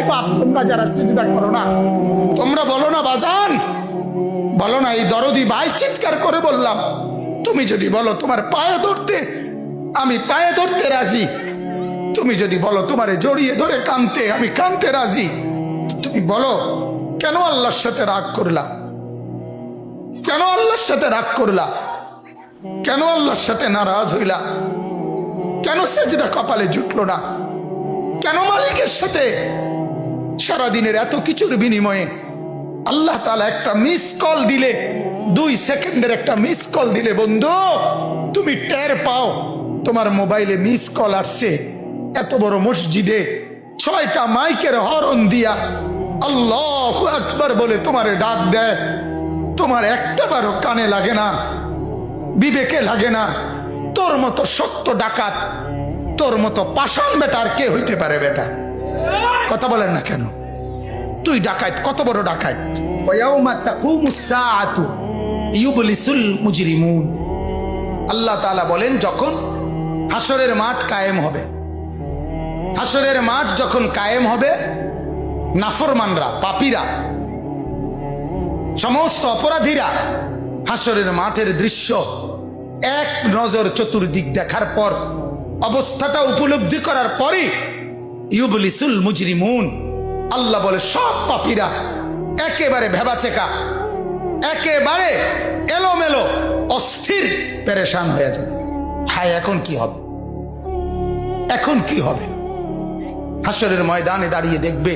পাপ তোমরা যারা সিজদা করো না। তোমরা বলো না বাজান, বলো না এই দরদি ভাই চিৎকার করে বললাম, তুমি যদি বলো তোমার পায়ে ধরতে, আমি পায়ে ধরতে রাজি। তুমি যদি বলো তোমারে জড়িয়ে ধরে কাঁদতে, আমি কাঁদতে রাজি। তুমি বলো কেন আল্লাহর সাথে রাগ করলা? কেন আল্লাহর সাথে রাগ করলা? কেন আল্লাহর সাথে নারাজ হইলা? কেন সিজদা কপালে জুটলো না? কেন মালিকের সাথে সারাদিনের এত কিছুর বিনিময়ে আল্লাহ তাআলা একটা মিস কল দিলে, 2 সেকেন্ডের একটা মিস কল দিলে বন্ধু তুমি টের পাও তোমার মোবাইলে মিস কল আসছে। এত বড় মসজিদে 6টা মাইকের হরন দিয়া আল্লাহু আকবার বলে তোমারে ডাক দেয়, তোমার একটাবারও কানে লাগে না, বিবেকে লাগে না। তোর মতো শক্ত ডাকাত, তোর মতো পাষাণ বেটার কে হইতে পারে? বেটা কথা বলেন না কেন? তুই ডাকাত, কত বড় ডাকাত। ওয়ায়াউমা তাকুমুস সাআতু ইউবলিসুল মুজরিমুন। আল্লাহ তাআলা বলেন যখন হাসরের মাঠ কায়েম হবে, হাসরের মাঠ যখন কায়েম হবে, নাফরমানরা, পাপীরা, সমস্ত অপরাধীরা হাসরের মাঠের দৃশ্য এক নজর চতুর্দিক দেখার পর, অবস্থাটা উপলব্ধি করার পরই ইউবলিসুল মুজরিমুন, আল্লাহ বলে সব পাপীরা একেবারে ভেবাচেকা, একেবারে এলোমেলো, অস্থির, পেরেশান হয়ে যাবে। হায় এখন কি হবে? এখন কি হবে? হাসরের ময়দানে দাঁড়িয়ে দেখবে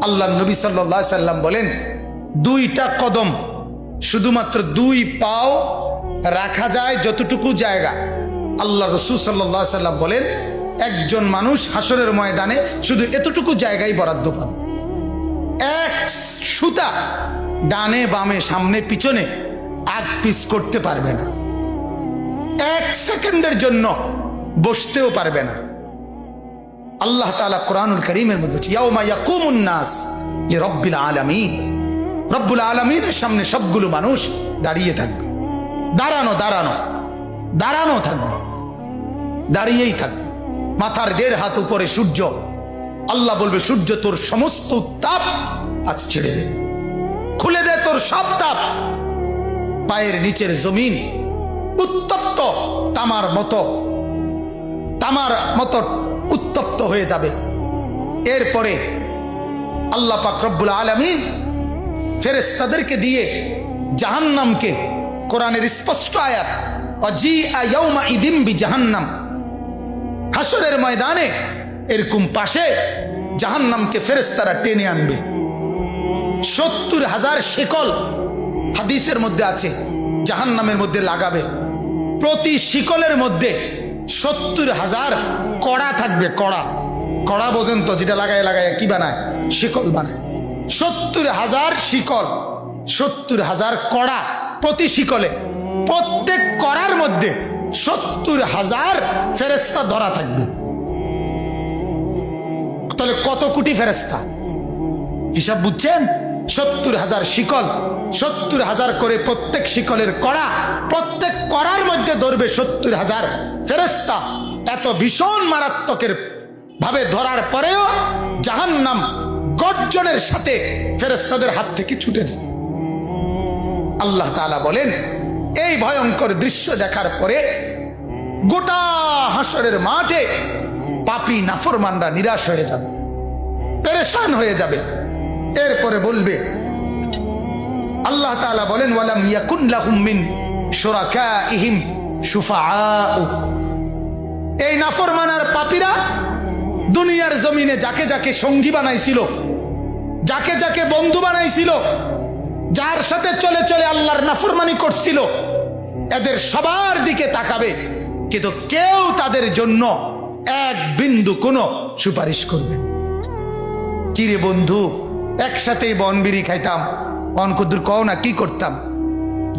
আল্লাহ নবী সাল্লাল্লাহু আলাইহি সাল্লাম বলেন 2টা কদম, শুধুমাত্র 2 পাও রাখা যায় যতটুকু জায়গা। আল্লাহ রাসূল সাল্লাল্লাহু আলাইহি সাল্লাম বলেন একজন মানুষ হাসরের ময়দানে শুধু এতটুকু জায়গায় বরাদ্দ পাবে। 1 সুতা ডানে বামে সামনে পিছনে আগ পিছ করতে পারবে না, 1 সেকেন্ডের জন্য বসতেও পারবে না। আল্লাহ তাআলা কোরআনুল কারীমের মধ্যে বলছে ইয়াউমা ইয়াকুমুন নাস লিরাব্বিল আলামিন, রব্বুল আলামিনের সামনে সবগুলো মানুষ দাঁড়িয়ে থাকবে। দাঁড়ানো দাঁড়ানো দাঁড়ানো থাকবে, দাঁড়িয়েই থাকবে। মাথার 1.5 হাত উপরে সূর্য। আল্লাহ বলবে সূর্য তোর সমস্ত তাপ আজ ছেড়ে দে, খুলে দে তোর সব তাপ। পায়ের নিচের জমিন উত্তপ্ত তামার মতো উত্তপ্ত হয়ে যাবে। এরপরে আল্লাহ পাক রব্বুল আলামিন ফেরেশতাদেরকে দিয়ে জাহান্নামকে, কোরআনের স্পষ্ট আয়াত ওয়াজিআ ইয়াউমা ইদিম বিজাহান্নাম, হাসরের ময়দানে এরকম পাশে জাহান্নামকে ফেরেশতারা টেনে আনবে। 70,000 শিকল হাদিসের মধ্যে আছে জাহান্নামের মধ্যে লাগাবে। প্রতি শিকলের মধ্যে 70,000 কড়া থাকবে। কড়া, কড়া বোঝেন তো, যেটা লাগায় লাগায় কি বানায়? শিকল বানায়। 70,000 শিকল, 70,000 কড়া প্রতি শিকলে। প্রত্যেক কড়ার মধ্যে 70,000 ফেরেশতা ধরা থাকবে। তাহলে কত কোটি ফেরেশতা? হিসাব বুঝছেন? 70,000 শিকল, 70,000 করে প্রত্যেক শিকলের কড়া, প্রত্যেক কড়ার মধ্যে ধরবে 70,000 ফেরেশতা। এত ভীষণ মারাত্মকের ভাবে ধরার পরেও জাহান্নাম গর্জনের সাথে ফেরেশতাদের হাত থেকে ছুটে যায়। আল্লাহ তাআলা বলেন এই ভয়ঙ্কর দৃশ্য দেখার পরে গোটা হাসরের মাঠে পাপী নাফরমানরা নিরাশ হয়ে যাবে, পেরেশান হয়ে যাবে। এরপরে বলবে, আল্লাহ তাআলা বলেন ওয়ালাম ইয়াকুন লাহুম মিন শুরাকাইহিম শুফাআউ। এই নাফরমানার পাপীরা দুনিয়ার জমিনে যাকে যাকে সঙ্গী বানাইছিল, যাকে যাকে বন্ধু বানাইছিল, যার সাথে চলে চলে আল্লাহর নাফরমানি করছিল, এদের সবার দিকে তাকাবে, কিন্তু কেউ তাদের জন্য 1 বিন্দু কোনো সুপারিশ করবে। কিরে বন্ধু, একসাথেই বনবিড়ি খাইতাম, অনকুদুর কও না কি করতাম?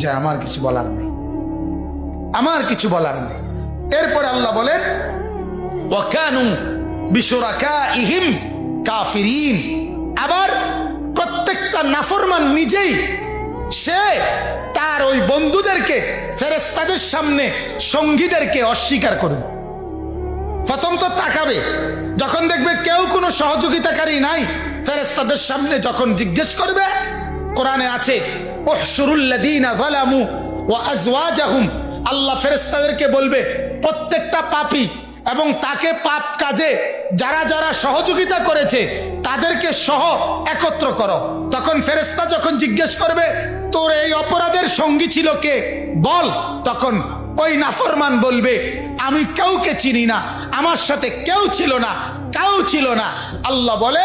যে আমার কিছু বলার নেই, আমার কিছু বলার নেই। এরপরে আল্লাহ বলেন ওয়াকানু বিশুরাকাইহিম কাফিরিন। আবার প্রত্যেকটা নাফরমান নিজেই সে তার ওই বন্ধুদেরকে, ফেরেশতাদের সামনে সঙ্গীদেরকে অস্বীকার করবে। প্রথম তো তাকাবে, যখন দেখবে কেউ কোনো সহযোগিতাকারী নাই, ফেরেশতাদের সামনে যখন জিজ্ঞেস করবে, কোরআনে আছে উহশুরুল্লাযীনা যালামু ওয়া আজওয়াজাহুম, আল্লাহ ফেরেশতাদেরকে বলবে প্রত্যেকটা পাপী এবং তাকে পাপ কাজে যারা যারা সহযোগিতা করেছে তাদেরকে সহ একত্র করো। তখন ফেরেশতা যখন জিজ্ঞেস করবে তোর এই অপরাধের সঙ্গী ছিল কে বল, তখন ওই নাফরমান বলবে আমি কাউকে চিনি না, আমার সাথে কেউ ছিল না, কেউ ছিল না। আল্লাহ বলে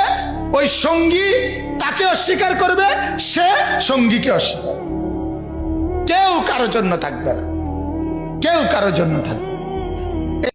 ওই সঙ্গী তাকে অস্বীকার করবে, সে সঙ্গীকে অস্বীকার, কেউ কারোর জন্য থাকবে না, কেউ কারোর জন্য থাকবে।